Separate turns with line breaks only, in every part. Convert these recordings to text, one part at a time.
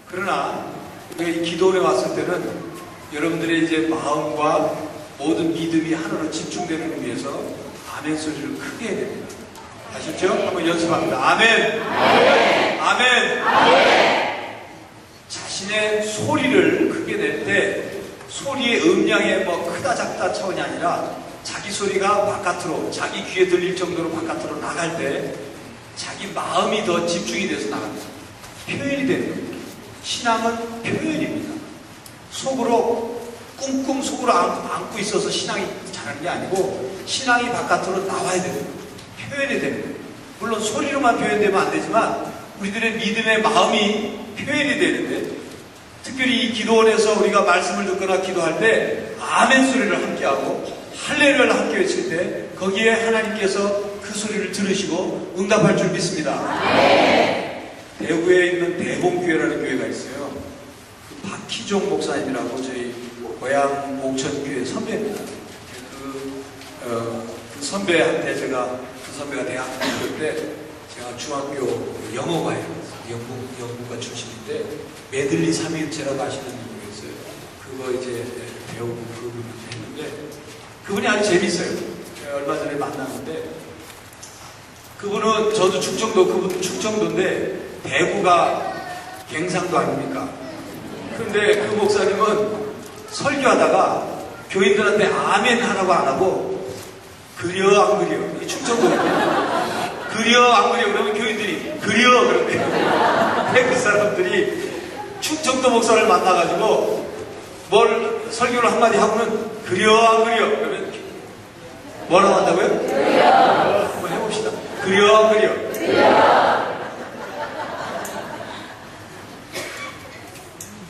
그러나 이 기도원에 왔을 때는 여러분들의 이제 마음과 모든 믿음이 하나로 집중되는 의미에서 아멘 소리를 크게 해야 됩니다. 아셨죠? 한번 연습합니다. 아멘! 아멘! 아멘! 아멘! 자신의 소리를 크게 낼 때 소리의 음량이 뭐 크다 작다 차원이 아니라 자기 소리가 바깥으로, 자기 귀에 들릴 정도로 바깥으로 나갈 때 자기 마음이 더 집중이 돼서 나갑니다. 표현이 되는 겁니다. 신앙은 표현입니다. 속으로 꿍꿍 속으로 안고 있어서 신앙이 자라는 게 아니고 신앙이 바깥으로 나와야 됩니다. 표현이 되는 거예요. 물론 소리로만 표현되면 안 되지만 우리들의 믿음의 마음이 표현이 되는데, 특별히 이 기도원에서 우리가 말씀을 듣거나 기도할 때 아멘 소리를 함께하고 할렐루야를 함께 외칠 때 거기에 하나님께서 그 소리를 들으시고 응답할 줄 믿습니다. 대구에 있는 대봉교회라는 교회가 있어요. 그 박희종 목사님이라고 저희 고향 옥천교회 선배입니다. 그 선배한테 제가, 그 선배가 대학교 다닐 때 제가 중학교 영어과에 영문과 출신인데 메들리 삼위일체라고 하시는 분이 있어요. 그거 이제 배우고 그분이 했는데 그분이 아주 재밌어요. 얼마 전에 만났는데 그분은, 저도 충청도, 그분도 충청도인데 대구가 경상도 아닙니까? 근데 그 목사님은 설교하다가 교인들한테 아멘 하라고 안 하고 그려 안 그려, 이 충청도거든요. 그려 안 그려 그러면 교인들이 그려 그런대요. 근데 그 사람들이 충청도 목사를 만나가지고 뭘 설교를 한마디 하고는 그려 안 그려 그러면 뭐라고 한다고요? 그려. 한번 해봅시다. 그려 안 그려. 그려.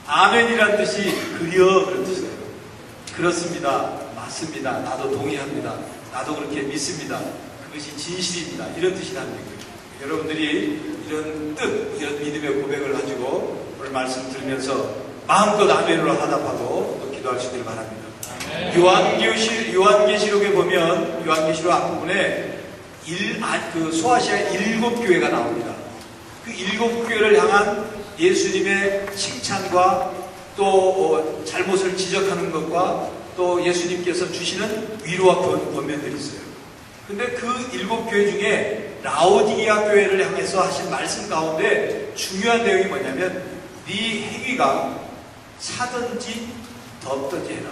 아멘이란 뜻이 그려 그런 뜻이에요. 그렇습니다. 맞습니다. 나도 동의합니다. 나도 그렇게 믿습니다. 그것이 진실입니다. 이런 뜻이라는 얘기예요. 여러분들이 이런 뜻, 이런 믿음의 고백을 가지고 오늘 말씀 들으면서 마음껏 아멘으로 하답하고 또 기도할 수 있기를 바랍니다. 요한계시록에 보면, 요한계시록 앞부분에 그 소아시아 7교회가 나옵니다. 그 7교회를 향한 예수님의 칭찬과 또 잘못을 지적하는 것과 또 예수님께서 주시는 위로와 권면들이 있어요. 근데 그 7교회 중에 라오디게아 교회를 향해서 하신 말씀 가운데 중요한 내용이 뭐냐면, 네 행위가 차든지 덥든지 해라.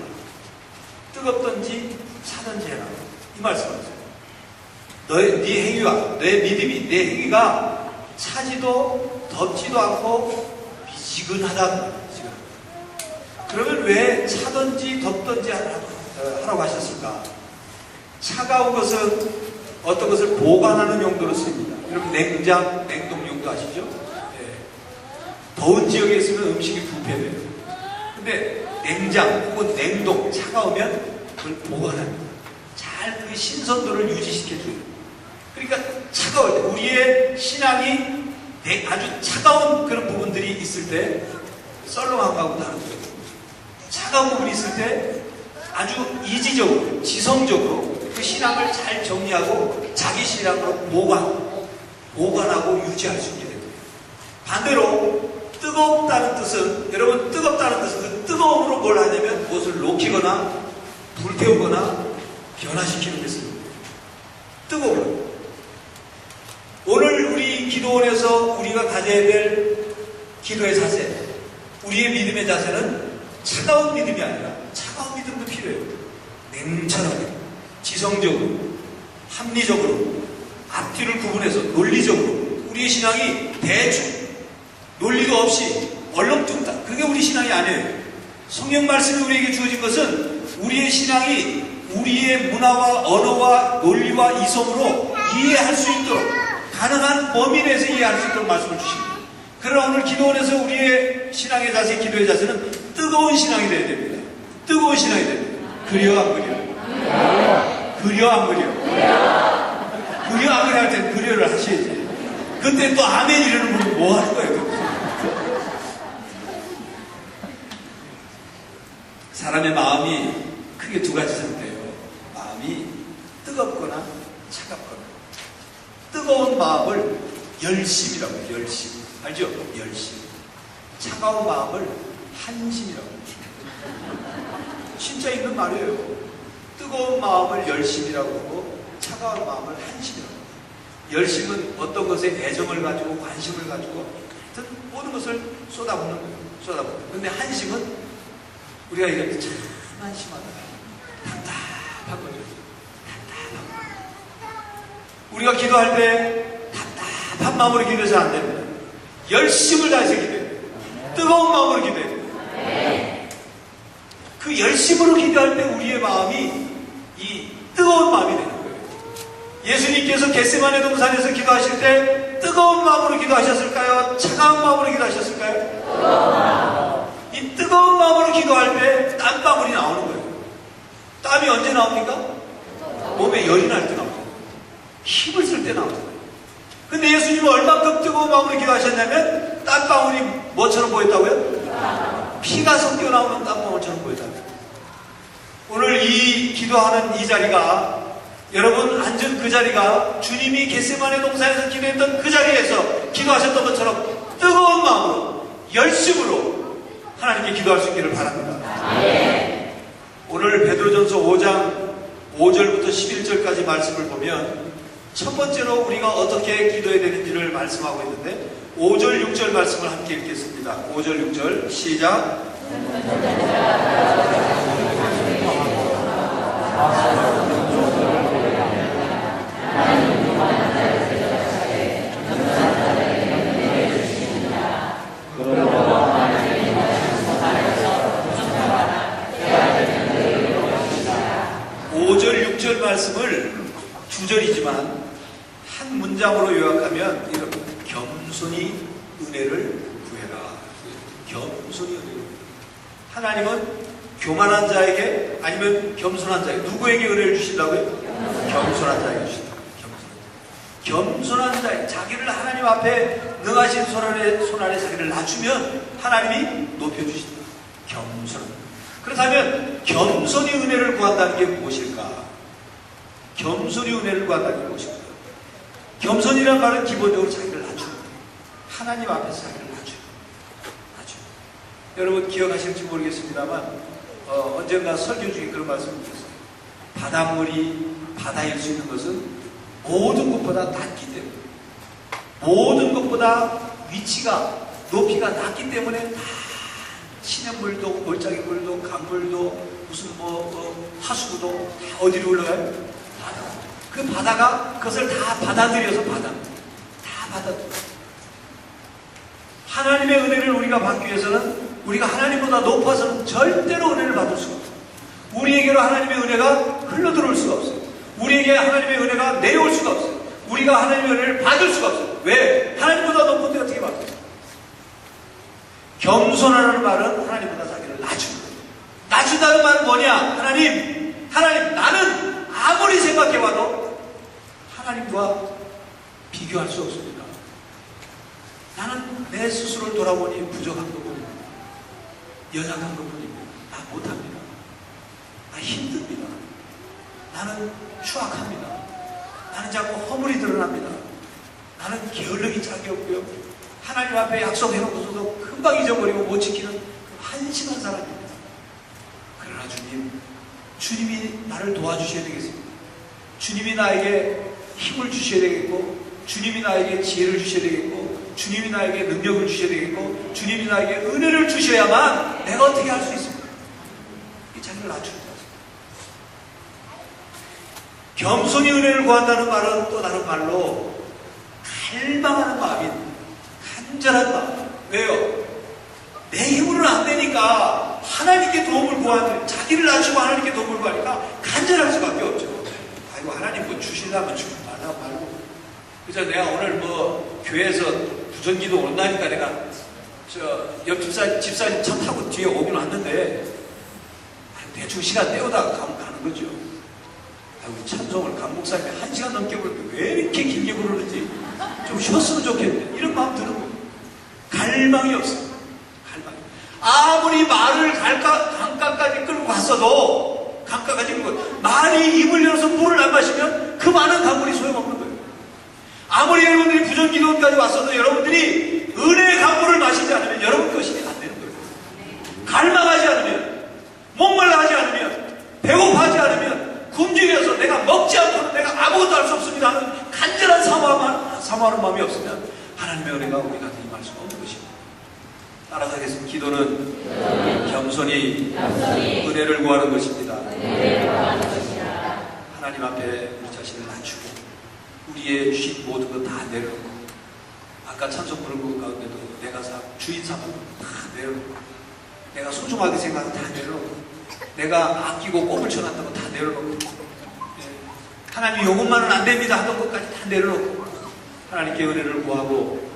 뜨겁든지 차든지 해라. 이 말씀이었어요. 네 행위와 너의 믿음이, 내 행위가 차지도 덥지도 않고 미지근하다. 그러면 왜 차든지 덥든지 하라고 하셨을까? 차가운 것은 어떤 것을 보관하는 용도로 쓰입니다. 여러분 냉장, 냉동 용도 아시죠? 네. 더운 지역에 있으면 음식이 부패돼요. 근데 냉장 혹은 냉동, 차가우면 그걸 보관합니다. 잘 그 신선도를 유지시켜줘요. 그러니까 차가울 때, 우리의 신앙이 아주 차가운 그런 부분들이 있을 때, 썰렁함하고 다르죠. 차가운 부분이 있을 때 아주 이지적으로, 지성적으로 그 신앙을 잘 정리하고 자기 신앙으로 보관하고 유지할 수 있게 됩니다. 반대로 뜨겁다는 뜻은, 여러분 뜨겁다는 뜻은 그 뜨거움으로 뭘 하냐면 무엇을 녹이거나 불태우거나 변화시키는 데 씁니다. 뜨거움. 오늘 우리 기도원에서 우리가 가져야 될 기도의 자세, 우리의 믿음의 자세는 차가운 믿음이 아니라, 차가운 믿음도 필요해요. 냉철하게, 지성적으로, 합리적으로, 앞뒤를 구분해서 논리적으로. 우리의 신앙이 대충, 논리도 없이 얼렁뚱땅, 그게 우리 신앙이 아니에요. 성경 말씀이 우리에게 주어진 것은 우리의 신앙이 우리의 문화와 언어와 논리와 이성으로 이해할 수 있도록, 가능한 범위 내에서 이해할 수 있도록 말씀을 주십니다. 그러나 오늘 기도원에서 우리의 신앙의 자세, 기도의 자세는 뜨거운 신앙이 되어야 됩니다. 뜨거운 신앙이 됩니다. 그려 안 그려? 그려 안 그려? 그려 안 그려 할 땐 그려를 하셔야지. 그때 또 아멘 이러는 분은 뭐 하는 거예요? 사람의 마음이 크게 두 가지 상태예요. 마음이 뜨겁거나 차갑거나. 뜨거운 마음을 열심이라고 해요. 열심. 알죠? 열심. 차가운 마음을 한심이라고. 진짜 있는 말이에요. 뜨거운 마음을 열심이라고 하고 차가운 마음을 한심이라고. 열심은 어떤 것에 애정을 가지고 관심을 가지고 하여튼 모든 것을 쏟아붓는 거예요. 쏟아붓는. 근데 한심은 우리가 이럴 때 참 한심하다. 답답한 거죠. 답답한 거. 우리가 기도할 때 답답한 마음으로 기도해서 안 됩니다. 열심을 다해서 기도해요. 뜨거운 마음으로 기도해요. 그 열심으로 기도할 때 우리의 마음이 이 뜨거운 마음이 되는 거예요. 예수님께서 겟세마네 동산에서 기도하실 때 뜨거운 마음으로 기도하셨을까요? 차가운 마음으로 기도하셨을까요? 이 뜨거운 마음으로 기도할 때 땀방울이 나오는 거예요. 땀이 언제 나옵니까? 몸에 열이 날 때 나오죠. 힘을 쓸 때 나오죠. 근데 예수님은 얼마큼 뜨거운 마음으로 기도하셨냐면 땀방울이 뭐처럼 보였다고요? 피가 섞여 나오는 땀방울처럼 보였다고요. 오늘 이 기도하는 이 자리가 여러분 앉은 그 자리가 주님이 겟세마네 동산에서 기도했던 그 자리에서 기도하셨던 것처럼 뜨거운 마음으로 열심으로 하나님께 기도할 수 있기를 바랍니다. 오늘 베드로전서 5장 5절부터 11절까지 말씀을 보면 첫 번째로 우리가 어떻게 기도해야 되는지를 말씀하고 있는데 5절 6절 말씀을 함께 읽겠습니다. 5절 6절 시작. 5절 6절 말씀을 두 절이지만 한 문장으로 요약하면 이렇게 겸손히 은혜를 구해라. 겸손히 은혜를 구해라. 하나님은 교만한 자에게 아니면 겸손한 자에게 누구에게 은혜를 주신다고요? 겸손한 자에게 주신다. 겸손한 자에게 자기를 하나님 앞에 능하신 손 아래 자기를 낮추면 하나님이 높여주신다. 겸손한. 그렇다면 겸손히 은혜를 구한다는 게 무엇일까? 겸손히 은혜를 구한다는 게 무엇일까? 겸손이란 말은 기본적으로 자기를 낮추는 거예요. 하나님 앞에서 자기를 낮추는 거예요. 여러분 기억하실지 모르겠습니다만 언젠가 설교 중에 그런 말씀을 드렸어요. 바닷물이 바다일 수 있는 것은 모든 것보다 낮기 때문에 모든 것보다 위치가 높이가 낮기 때문에 다 시냇물도 골짜기물도 강물도 무슨 하수구도 다 어디로 올라가요? 바다. 그 바다가 그것을 다 받아들여서 다 받아들여. 하나님의 은혜를 우리가 받기 위해서는 우리가 하나님보다 높아서는 절대로 은혜를 받을 수가 없어요. 우리에게로 하나님의 은혜가 흘러들어올 수가 없어요. 우리에게 하나님의 은혜가 내려올 수가 없어요. 우리가 하나님의 은혜를 받을 수가 없어요. 왜? 하나님보다 높은데 어떻게 받아요? 겸손하라는 말은 하나님보다 자기를 낮추는 거예요. 낮춘다는 말은 뭐냐? 하나님 나는 아무리 생각해봐도 하나님과 비교할 수 없습니다. 나는 내 스스로를 돌아보니 부족한 것뿐입니다. 연약한 것뿐입니다. 나 못합니다. 나 힘듭니다. 나는 추악합니다. 나는 자꾸 허물이 드러납니다. 나는 게을르기 짝이 없고요. 하나님 앞에 약속해놓고서도 금방 잊어버리고 못 지키는 한심한 사람입니다. 그러나 주님이 나를 도와주셔야 되겠습니다. 주님이 나에게 힘을 주셔야 되겠고, 주님이 나에게 지혜를 주셔야 되겠고, 주님이 나에게 능력을 주셔야 되겠고, 주님이 나에게 은혜를 주셔야만 내가 어떻게 할 수 있습니까? 이 자기를 낮추는 거죠. 겸손히 은혜를 구한다는 말은 또 다른 말로 갈망하는 마음입니다. 간절한 마음. 왜요? 내 힘으로는 안 되니까 하나님께 도움을 구하는, 자기를 낮추고 하나님께 도움을 구하니까 간절할 수밖에 없죠. 아이고 하나님 뭐 주시려면 주지 말고. 그래서 내가 오늘 교회에서 부전기도 온다니까 내가 옆 집사님 차 타고 뒤에 오긴 왔는데 대충 시간 때우다가 가는 거죠. 아이고 찬송을 강 목사님이 1시간 넘게 부르는데 왜 이렇게 길게 부르는지 좀 쉬었으면 좋겠네. 이런 마음 드는 거예요. 갈망이 없어요. 갈망이. 아무리 말을 강가까지 끌고 갔어도 강가까지 끌고 말이 입을 열어서 물을 안 마시면 그 많은 강물이 소용없는 거예요. 아무리 여러분들이 부전기도원까지 왔어도 여러분들이 은혜의 강물을 마시지 않으면 여러분 것이 따라가겠습니다. 기도는 겸손히 은혜를 구하는 것입니다. 하나님 앞에 우리 자신을 낮추고 우리의 주신 모든 것 다 내려놓고, 아까 찬송 부르는 가운데도 내가 주인 삼아 다 내려놓고, 내가 소중하게 생각하는 다 내려놓고, 내가 아끼고 꼽을 쳐놨던 거 다 내려놓고, 하나님 요것만은 안 됩니다 하던 것까지 다 내려놓고 하나님께 은혜를 구하고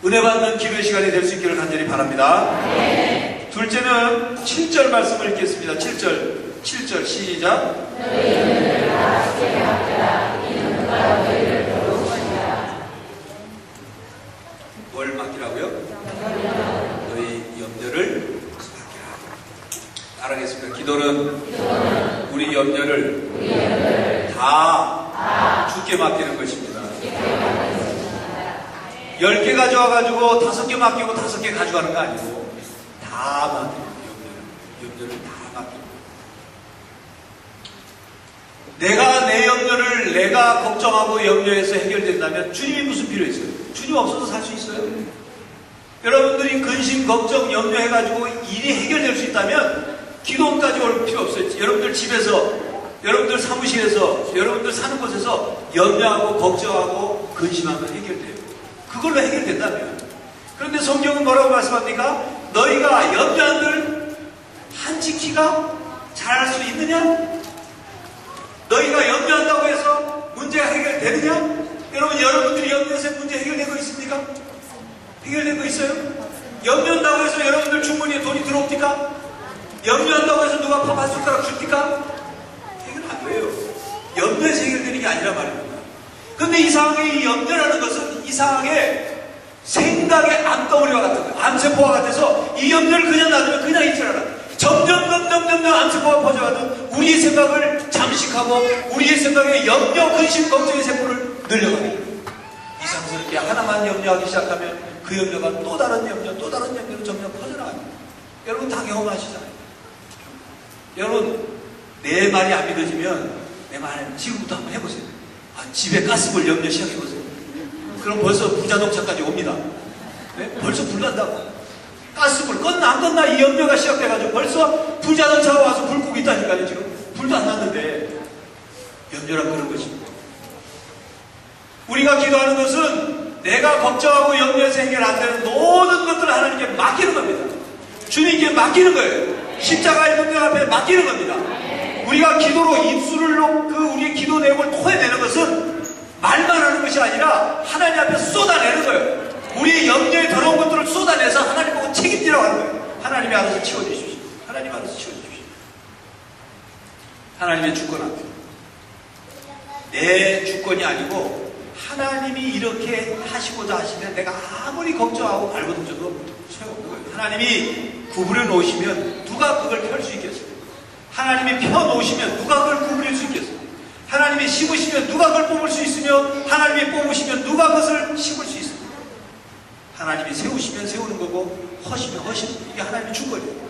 은혜 받는 기도의 시간이 될 수 있기를 간절히 바랍니다. 네. 둘째는 7절 말씀을 읽겠습니다. 7절 시작. 뭘 맡기라고요? 너희 염려를 맡기라. 따라하겠습니다. 기도는 우리 염려를 다 주께 맡기는 것입니다. 10개 가져와가지고 5개 맡기고 5개 가져가는 거 아니고 다 맡기는 염려를 다 맡기는 거예요. 내가 내 염려를 내가 걱정하고 염려해서 해결된다면 주님이 무슨 필요 있어요? 주님 없어도 살 수 있어요. 여러분들이 근심, 걱정, 염려해가지고 일이 해결될 수 있다면 기도원까지 올 필요 없어요. 여러분들 집에서, 여러분들 사무실에서, 여러분들 사는 곳에서 염려하고 걱정하고 근심하면 해결돼요. 그걸로 해결된다면. 그런데 성경은 뭐라고 말씀합니까? 너희가 염려한들 한지키가 잘할 수 있느냐? 너희가 염려한다고 해서 문제가 해결되느냐? 여러분, 여러분들이 염려해서 문제 해결된 거 있습니까? 해결된 거 있어요? 염려한다고 해서 여러분들 주머니에 돈이 들어옵니까? 염려한다고 해서 누가 밥 한 숟가락 줍니까? 해결 안 돼요. 염려해서 해결되는 게 아니란 말입니다. 근데 이상하게 이 염려라는 것은 이상하게 생각의 암덩어리와 같은 거예요. 암세포와 같아서 이 염려를 그냥 놔두면 그냥 있질 않아. 점점 암세포가 퍼져가도 우리의 생각을 잠식하고 우리의 생각에 염려, 근심, 걱정의 세포를 늘려가게 돼요. 이상스럽게 하나만 염려하기 시작하면 그 염려가 또 다른 염려로 점점 퍼져나가요. 여러분 다 경험하시잖아요. 여러분, 내 말이 안 믿어지면 내 말 지금부터 한번 해보세요. 집에 가스불 염려 시작해보세요. 그럼 벌써 부자동차까지 옵니다. 네? 벌써 불 난다고. 가스불 껐나 안 껐나 이 염려가 시작돼가지고 벌써 부자동차가 와서 불 끄고 있다니까요. 지금 불도 안 났는데 염려란 그런 것입니다. 우리가 기도하는 것은 내가 걱정하고 염려해서 해결 안 되는 모든 것들을 하나님께 맡기는 겁니다. 주님께 맡기는 거예요. 십자가의 문명 앞에 맡기는 겁니다. 우리가 기도로 입술을 놓고 우리의 기도 내용을 토해내는 것은 말만 하는 것이 아니라 하나님 앞에 쏟아내는 거예요. 우리의 염려에 더러운 것들을 쏟아내서 하나님 보고 책임지라고 하는 거예요. 하나님이 알아서 치워주십시오. 하나님 알아서 치워주십시오. 하나님의 주권 앞에 내 주권이 아니고 하나님이 이렇게 하시고자 하시면 내가 아무리 걱정하고 발버둥쳐도 소용없는 거예요. 하나님이 구부려 놓으시면 누가 그걸 펼 수 있겠어요? 하나님이 펴 놓으시면 누가 그걸 구부릴 수 있겠어요? 하나님이 심으시면 누가 그걸 뽑을 수 있으며 하나님이 뽑으시면 누가 그것을 심을 수 있습니까? 하나님이 세우시면 세우는 거고 허시면 허시는 거고 이게 하나님의 주권이에요.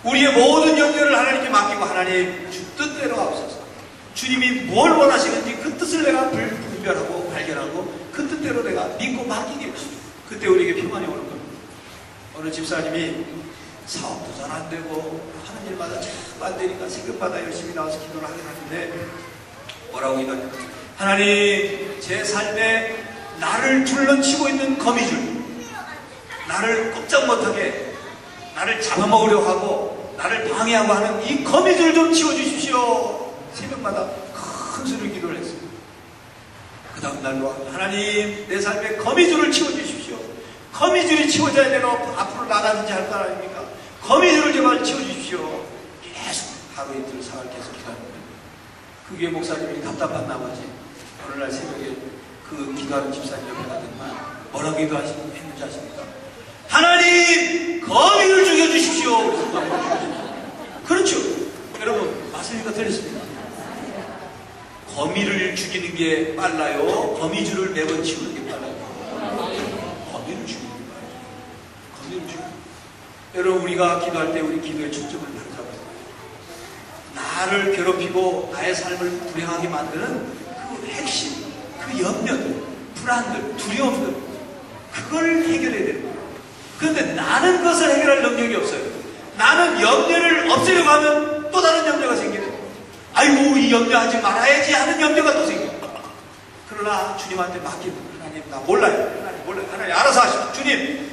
우리의 모든 염려를 하나님께 맡기고 하나님 주 뜻대로 하옵소서. 주님이 뭘 원하시는지 그 뜻을 내가 분별하고 발견하고 그 뜻대로 내가 믿고 맡기게 해주십시오. 그때 우리에게 평안이 오는 겁니다. 어느 집사님이 사업도 잘 안 되고 하는 일마다 잘 안 되니까 새벽마다 열심히 나와서 기도를 하긴 하는데 뭐라고 기도하냐? 하나님, 제 삶에 나를 둘러치고 있는 거미줄, 나를 꼼짝 못하게 나를 잡아먹으려고 하고 나를 방해하고 하는 이 거미줄 좀 치워주십시오. 새벽마다 큰 소리로 기도를 했어요. 그 다음 날로 하나님, 내 삶에 거미줄을 치워주십시오. 거미줄이 치워져야 내가 앞으로 나가든지 할 거 아닙니까? 거미줄을 제발 치워주십시오. 계속 하루 이틀 사흘 계속 기도합니다. 그 교회 목사님이 답답한 나머지 어느 날 새벽에 그 기도하는 집사님 옆에 가더니만 뭐라고 했는지 아십니까? 하나님, 거미를 죽여주십시오. 그렇죠. 여러분, 맞습니까? 틀렸습니다. 거미를 죽이는 게 빨라요? 거미줄을 매번 치우는 게 빨라요? 거미를 죽이는 게 빨라요. 거미를 죽이는 게. 여러분, 우리가 기도할 때 우리 기도의 초점을 다르다고 해요. 나를 괴롭히고 나의 삶을 불행하게 만드는 그 핵심, 그 염려들, 불안들, 두려움들, 그걸 해결해야 되는 거예요. 그런데 나는 그것을 해결할 능력이 없어요. 나는 염려를 없애려고 하면 또 다른 염려가 생기는 거예요. 아이고, 이 염려하지 말아야지 하는 염려가 또 생겨요. 그러나 주님한테 맡기는, 하나님 나 몰라요. 하나님 몰라요. 하나님 알아서 하십시오. 주님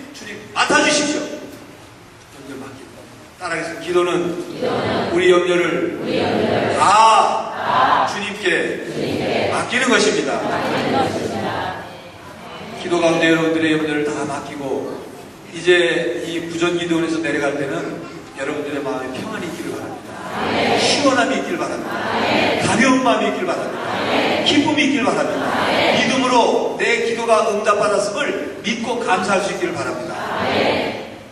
맡아주십시오. 염려 맡기는 거. 따라해서 기도는 우리 염려를 다 주님께 맡기는 것입니다. 기도 가운데 여러분들의 염려를 다 맡기고 이제 이 부전기도원에서 내려갈 때는 여러분들의 마음에 평안이 있기를 바랍니다. 시원함이 있기를 바랍니다. 가벼운 마음이 있기를 바랍니다. 기쁨이 있기를 바랍니다. 믿음으로 내 기도가 응답받았음을 믿고 감사할 수 있기를 바랍니다.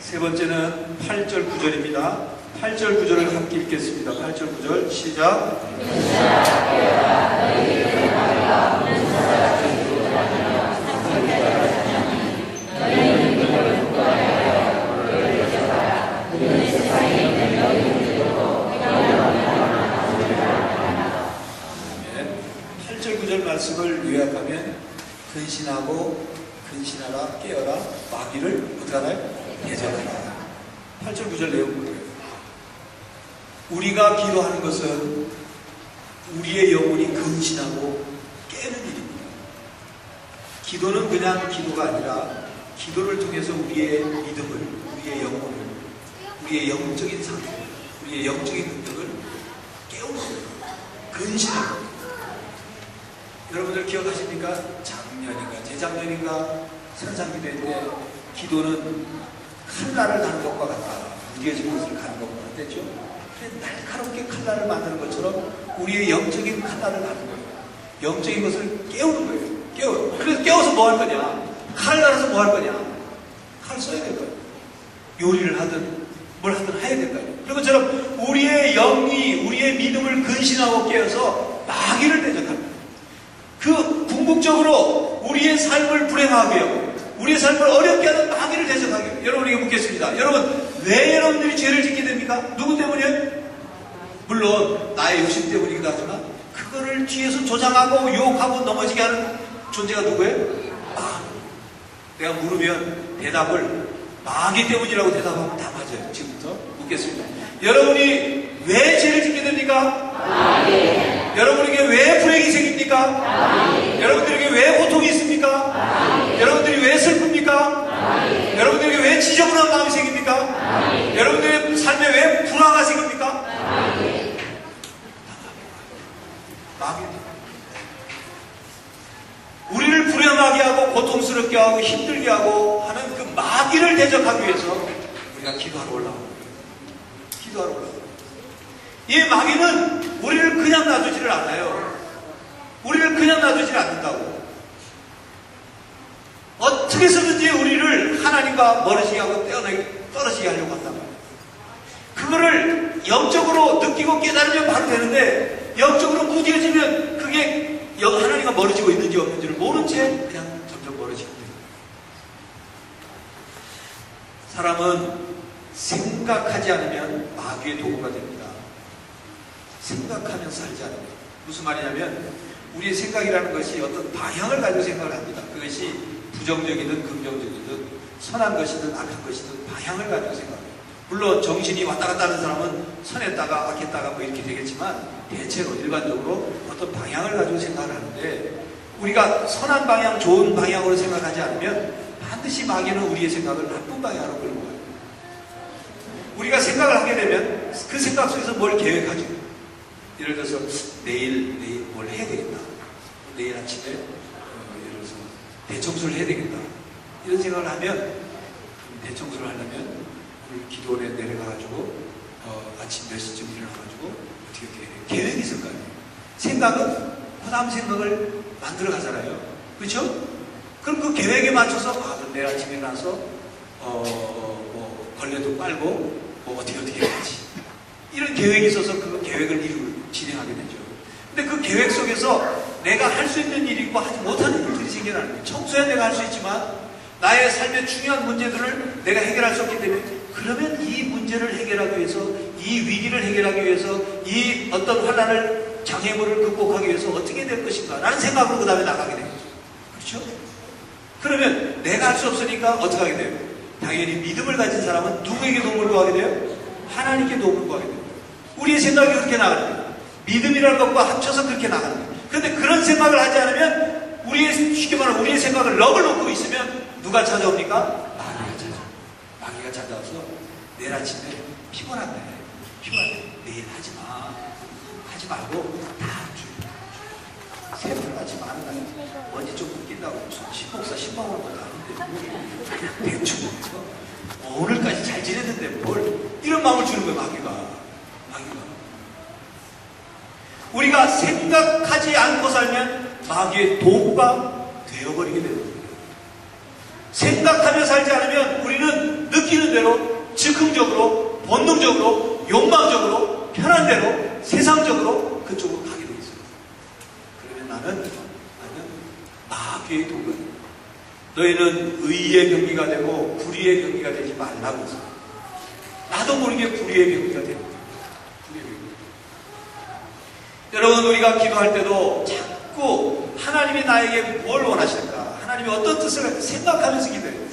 세 번째는 8절 9절입니다. 8절 9절을 함께 읽겠습니다. 8절 9절 시작. 말씀을 요약하면 근신하라 깨어라 마귀를 어떻게 하나요? 대적하라. 8절 9절 내용 뭐예요? 우리가 기도하는 것은 우리의 영혼이 근신하고 깨는 일입니다. 기도는 그냥 기도가 아니라 기도를 통해서 우리의 믿음을, 우리의 영혼을, 우리의 영적인 상태, 우리의 영적인 능력을 깨우는 거예요. 근신하는 거예요. 여러분들 기억하십니까? 작년인가 재작년인가 선상기도회 때 기도는 칼날을 가는 것과 같다. 무뎌진 것을 가는 것과 같았죠. 날카롭게 칼날을 만드는 것처럼 우리의 영적인 칼날을 가는 거예요. 영적인 것을 깨우는 거예요. 그래서 깨워서 뭐 할 거냐? 칼을 갈아서 뭐 할 거냐? 칼 써야 될 거예요. 요리를 하든 뭘 하든 해야 될 거예요. 그런 것처럼 우리의 영이 우리의 믿음을 근신하고 깨어서 마귀를 대적합니다. 그 궁극적으로 우리의 삶을 불행하게 하고 우리의 삶을 어렵게 하는 마귀를 대적하게 해요. 여러분에게 묻겠습니다. 여러분 왜 여러분들이 죄를 짓게 됩니까? 누구 때문이에요? 물론 나의 욕심 때문이기도 하지만 그거를 뒤에서 조장하고 유혹하고 넘어지게 하는 존재가 누구예요? 마귀. 내가 물으면 대답을 마귀 때문이라고 대답하면 다 맞아요. 지금부터 묻겠습니다. 여러분이 왜 죄를 짓게 됩니까? 마귀. 여러분에게 왜 불행이 생깁니까? 마귀. 여러분들에게 왜 고통이 있습니까? 마귀. 여러분들이 왜 슬픕니까? 마귀. 여러분들에게 왜 지저분한 마음이 생깁니까? 마귀. 여러분들의 삶에 왜 불화가 생깁니까? 마귀. 마귀. 우리를 불행하게 하고 고통스럽게 하고 힘들게 하고 하는 그 마귀를 대적하기 위해서 우리가 기도하러 올라오는 거예요. 기도하러 올라오는 거예요. 이 마귀는 우리를 그냥 놔두지를 않아요. 우리를 그냥 놔두지를 않는다고. 어떻게 해서든지 우리를 하나님과 멀어지게 하고 떨어지게 하려고 한단 말이에요. 그거를 영적으로 느끼고 깨달으면 바로 되는데 영적으로 무뎌지면 그게 하나님과 멀어지고 있는지 없는지를 모른 채 그냥 점점 멀어지게 돼요. 사람은 생각하지 않으면 마귀의 도구가 됩니다. 생각하면 살지 않으면. 무슨 말이냐면 우리의 생각이라는 것이 어떤 방향을 가지고 생각을 합니다. 그것이 부정적이든 긍정적이든 선한 것이든 악한 것이든 방향을 가지고 생각해요. 물론 정신이 왔다 갔다 하는 사람은 선했다가 악했다가 뭐 이렇게 되겠지만 대체로 일반적으로 어떤 방향을 가지고 생각을 하는데 우리가 선한 방향, 좋은 방향으로 생각하지 않으면 반드시 마귀는 우리의 생각을 나쁜 방향으로 끌고 가요. 우리가 생각을 하게 되면 그 생각 속에서 뭘 계획하죠. 예를 들어서 내일 뭘 해야 되겠다. 내일 아침에 예를 들어서 대청소를 해야 되겠다. 이런 생각을 하면 대청소를 하려면 우리 기도원에 내려가가지고 아침 몇 시쯤 일어나가지고 어떻게 계획이 있을 거 아니에요. 생각은 그 다음 생각을 만들어 가잖아요. 그렇죠? 그럼 그 계획에 맞춰서 내일 아침에 일어나서 걸레도 빨고 어떻게 해야지. 이런 계획이 있어서 그 계획을 진행하게 되죠. 근데 그 계획 속에서 내가 할 수 있는 일이 있고 하지 못하는 일들이 생겨나는 거예요. 청소야 내가 할 수 있지만 나의 삶의 중요한 문제들을 내가 해결할 수 없기 때문에 그러면 이 문제를 해결하기 위해서 이 위기를 해결하기 위해서 이 어떤 환난을 장애물을 극복하기 위해서 어떻게 될 것인가 라는 생각으로 그 다음에 나가게 되는 거죠. 그렇죠? 그러면 내가 할 수 없으니까 어떻게 하게 돼요? 당연히 믿음을 가진 사람은 누구에게 도움을 구하게 돼요? 하나님께 도움을 구하게 돼요. 우리의 생각이 그렇게 나가는 거예요. 믿음이라는 것과 합쳐서 그렇게 나가는 거예요. 그런데 그런 생각을 하지 않으면 쉽게 말하면 우리의 생각을 럭을 놓고 있으면 누가 찾아옵니까? 마귀가 찾아와요. 마귀가 찾아와서 내일 아침에 피곤한데 내일 하지 마. 하지 말고 다음 주에 새벽을 하지 마는 날 언제 좀 웃긴다고 신목사 신방울 것도 아닌데 대충 오늘까지 잘 지냈는데 뭘 이런 마음을 주는 거예요. 마귀가 우리가 생각하지 않고 살면 마귀의 도구가 되어버리게 되는 거예요. 생각하며 살지 않으면 우리는 느끼는 대로 즉흥적으로 본능적으로 욕망적으로 편한 대로 세상적으로 그쪽으로 가게 돼 있어요. 그러면 나는 마귀의 도구가 돼요. 너희는 의의 병기가 되고 불의의 병기가 되지 말라고 했어요. 나도 모르게 불의의 병기가 됩니다. 여러분, 우리가 기도할 때도 자꾸 하나님이 나에게 뭘 원하실까? 하나님이 어떤 뜻을 생각하면서 기도해요.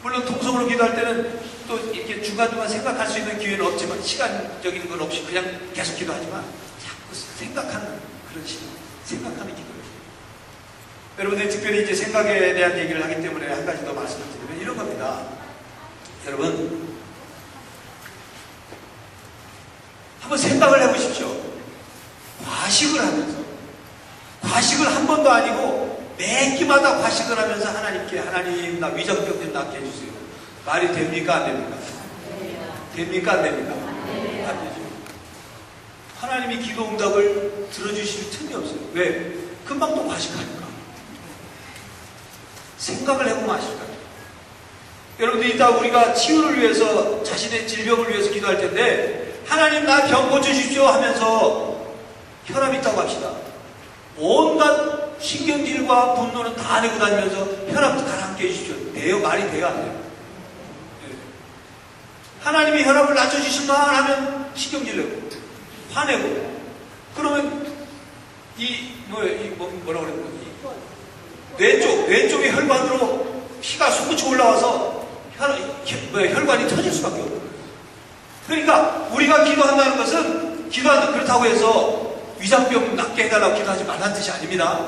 물론 통성으로 기도할 때는 또 이렇게 중간중간 생각할 수 있는 기회는 없지만, 시간적인 건 없이 그냥 계속 기도하지만 자꾸 생각하는 그런 시간, 생각하는 기도예요. 여러분들이 특별히 이제 생각에 대한 얘기를 하기 때문에 한 가지 더 말씀을 드리면 이런 겁니다. 여러분, 한번 생각을 해보십시오. 과식을 하면서, 과식을 한 번도 아니고 매 끼마다 과식을 하면서 하나님께, 하나님 나 위장병 좀 낫게 해주세요. 말이 됩니까 안 됩니까? 됩니까 안 됩니까? 안 되죠. 하나님이 기도 응답을 들어주실 틈이 없어요. 왜? 금방 또 과식하니까. 생각을 해보면 아실 거예요. 여러분들 이따 우리가 치유를 위해서, 자신의 질병을 위해서 기도할 텐데, 하나님 나 병 고쳐주십시오 하면서 혈압이 있다고 합시다. 온갖 신경질과 분노는 다 내고 다니면서 혈압도 가라앉게 해주십시오. 돼요? 말이 돼요? 안 돼요? 네. 하나님이 혈압을 낮춰주실만 하면 신경질 내고 화내고, 그러면 뭐라 그랬나? 뇌 쪽의 혈관으로 피가 솟구쳐 올라와서 혈관이 터질 수밖에 없어요. 그러니까 우리가 기도한다는 것은, 기도한다 그렇다고 해서 위장병 낫게 해달라고 기도하지 말라는 뜻이 아닙니다.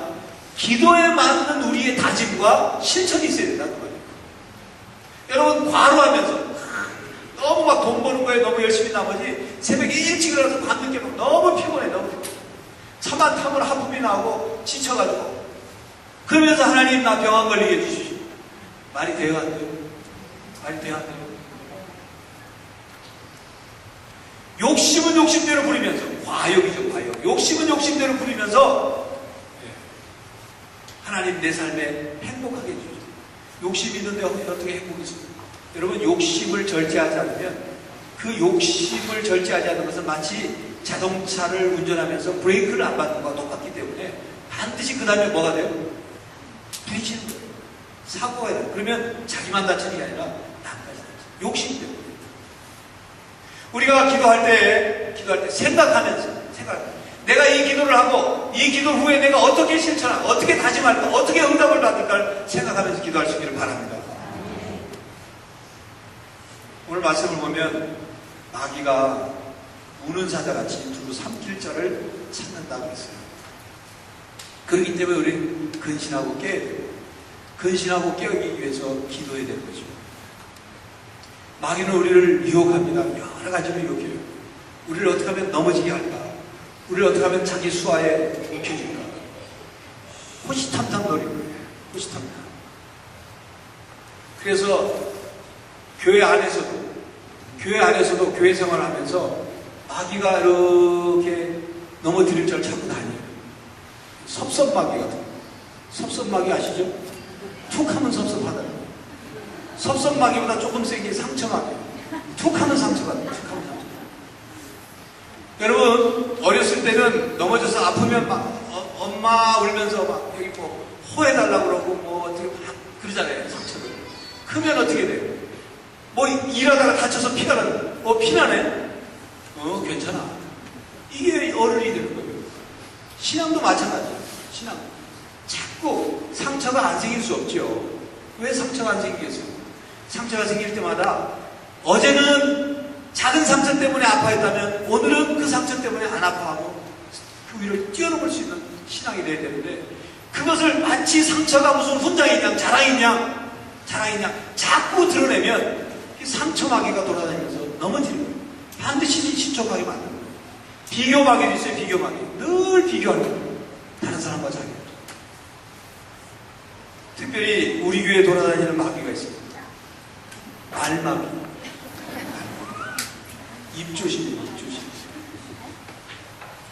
기도에 맞는 우리의 다짐과 실천이 있어야 된다는 거예요. 여러분, 과로하면서 너무 막 돈 버는 거에 너무 열심히 나머지 새벽에 일찍 일어나서 밤늦게 막 너무 피곤해. 차만 타면 하품이 나오고 지쳐가지고, 그러면서 하나님 나 병 안 걸리게 해주시오. 말이 돼요 안 돼요? 말이 돼요 안 돼요? 욕심은 욕심대로 부리면서, 과욕이죠, 과욕. 욕심은 욕심대로 부리면서 하나님 내 삶에 행복하게 해주세요. 욕심이 있는데 어떻게 행복이 있어요? 여러분, 욕심을 절제하지 않으면, 그 욕심을 절제하지 않는 것은 마치 자동차를 운전하면서 브레이크를 안 밟는 것과 똑같기 때문에 반드시 그 다음에 뭐가 돼요? 부딪히는 거예요. 사고가 돼요. 그러면 자기만 다치는 게 아니라 남까지 다쳐요. 욕심 때문에. 우리가 기도할 때 생각하면서, 내가 이 기도를 하고 이 기도 후에 내가 어떻게 실천할까, 어떻게 다짐할까, 어떻게 응답을 받을까를 생각하면서 기도할 수 있기를 바랍니다. 오늘 말씀을 보면 마귀가 우는 사자같이 두루 삼킬 자를 찾는다고 했어요. 그렇기 때문에 우리는 근신하고 깨야 돼요. 근신하고 깨우기 위해서 기도해야 되는 거죠. 마귀는 우리를 유혹합니다. 여러 가지로 유혹해요. 우리를 어떻게 하면 넘어지게 할까? 우리를 어떻게 하면 자기 수하에 입혀줄까? 호시탐탐 노리는 거예요. 호시탐탐. 그래서 교회 안에서도 교회 생활을 하면서 마귀가 이렇게 넘어뜨릴 줄 찾고 다녀요. 섭섭마귀 같은 거. 섭섭마귀 아시죠? 툭 하면 섭섭하다. 섭섭마귀보다 조금 세게 상처마귀. 툭 하면 상처가 돼요. 툭 하면 상처. 여러분, 어렸을 때는 넘어져서 아프면 막 엄마 울면서 막 여기 뭐 호해달라고 그러고 뭐 어떻게 막 그러잖아요. 상처를. 크면 어떻게 돼요? 뭐 일하다가 다쳐서 피가 나요. 피나네? 괜찮아. 이게 어른이 되는 거예요. 신앙도 마찬가지예요. 신앙. 자꾸 상처가 안 생길 수 없죠. 왜 상처가 안 생기겠어요? 상처가 생길 때마다 어제는 작은 상처 때문에 아파했다면 오늘은 그 상처 때문에 안 아파하고 그 위를 뛰어넘을 수 있는 신앙이 돼야 되는데, 그것을 마치 상처가 무슨 훈장이냐 자랑이냐 자꾸 드러내면 이 상처마귀가 돌아다니면서 넘어지는 거예요. 반드시 신촉하게 만드는 거예요. 비교마귀도 있어요. 비교마귀. 늘 비교하는 거예요. 다른 사람과 자기. 특별히 우리 교회에 돌아다니는 마귀가 있습니다. 말마귀. 입조심이에요. 입조심.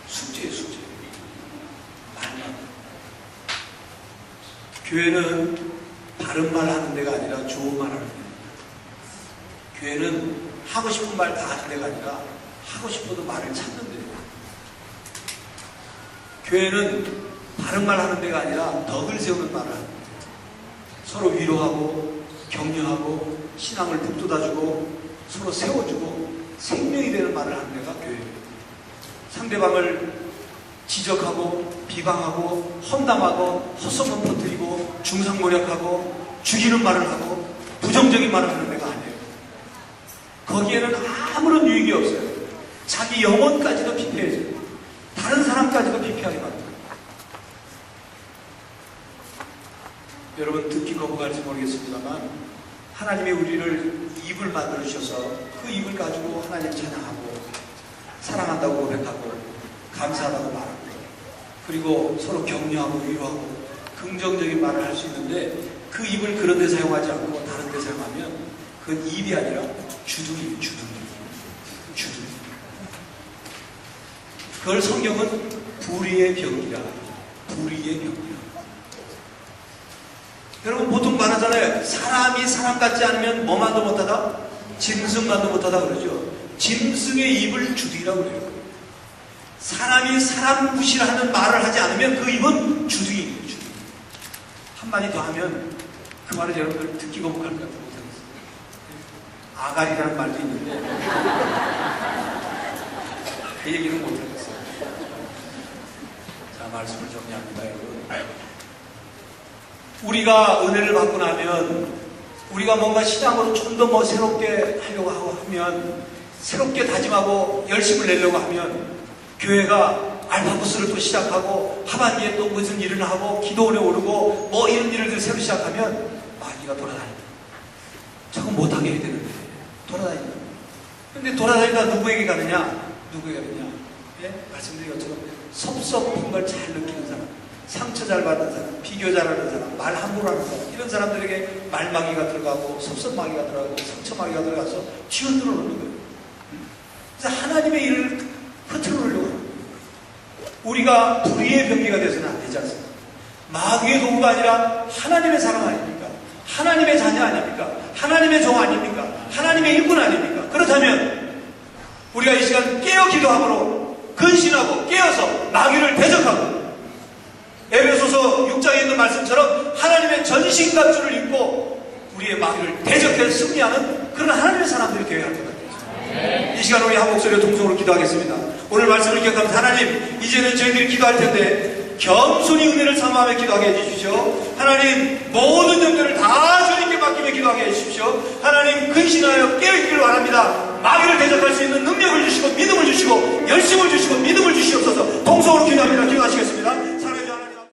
숙제예요. 숙제. 말마귀. 교회는 바른 말 하는 데가 아니라 좋은 말 하는 데입니다. 교회는 하고 싶은 말 다 하는 데가 아니라 하고 싶어도 말을 찾는 데입니다. 교회는 바른 말 하는 데가 아니라 덕을 세우는 말을 하는 데입니다. 서로 위로하고 격려하고 신앙을 북돋아주고 서로 세워주고 생명이 되는 말을 하는 데가 교회입니다. 상대방을 지적하고 비방하고 험담하고 헛소문 퍼뜨리고 중상모략하고 죽이는 말을 하고 부정적인 말을 하는 데가 아니에요. 거기에는 아무런 유익이 없어요. 자기 영혼까지도 피폐해져요. 다른 사람까지도 피폐하게 만들어요. 여러분 듣기 거부갈지 모르겠습니다만, 하나님이 우리를 입을 만들어 주셔서 그 입을 가지고 하나님 찬양하고 사랑한다고 고백하고 감사하다고 말하고 그리고 서로 격려하고 위로하고 긍정적인 말을 할 수 있는데, 그 입을 그런 데 사용하지 않고 다른 데 사용하면 그건 입이 아니라 주둥이에요. 주둥이. 그걸 성경은 불의의 병이라. 불의의 병이라. 여러분 보통 말하잖아요. 사람이 사람 같지 않으면 뭐만도 못하다? 짐승만도 못하다 그러죠. 짐승의 입을 주둥이라고 그래요. 사람이 사람 무시하는 말을 하지 않으면 그 입은 주둥이입니다. 주둥이. 한마디 더 하면 그 말을 여러분들 듣기 거부할 것 같아요. 아가리라는 말도 있는데 그 얘기는 못하겠어요. 자, 말씀을 정리합니다, 여러분. 우리가 은혜를 받고 나면 우리가 뭔가 신앙으로 좀 더 뭐 새롭게 하려고 하면, 새롭게 다짐하고 열심을 내려고 하면 교회가 알파고스를 또 시작하고 하반기에 또 무슨 일을 하고 기도원에 오르고 뭐 이런 일을 새로 시작하면 마귀가 돌아다닌다. 저거 못하게 해야 되는데 돌아다닌다. 근데 돌아다니다 누구에게 가느냐? 누구에게 가느냐? 예? 말씀드린 것처럼 섭섭한 걸 잘 느끼는 사람, 상처 잘 받는 사람, 비교 잘하는 사람, 말 함부로 하는 사람, 이런 사람들에게 말마귀가 들어가고 섭섭마귀가 들어가고 상처마귀가 들어가서 쥐어들어 놓는 거예요. 그래서 하나님의 일을 흐트러놓으려고 합니다. 우리가 불의의 병기가 되서는 안 되지 않습니까? 마귀의 도구가 아니라 하나님의 사람 아닙니까? 하나님의 자녀 아닙니까? 하나님의 종 아닙니까? 하나님의 일꾼 아닙니까? 그렇다면 우리가 이 시간 깨어 기도함으로 근신하고 깨어서 마귀를 대적하고, 에베소서 6장에 있는 말씀처럼 하나님의 전신갑주를 입고 우리의 마귀를 대적해서 승리하는 그런 하나님의 사람들이 되어야 할 것 같아요. 이 시간 우리 한 목소리로 동성으로 기도하겠습니다. 오늘 말씀을 기억하면서 하나님, 이제는 저희들이 기도할 텐데 겸손히 은혜를 사모하며 기도하게 해주십시오. 하나님, 모든 점들을 다 주님께 맡기며 기도하게 해주십시오. 하나님, 근신하여 깨어있기를 바랍니다.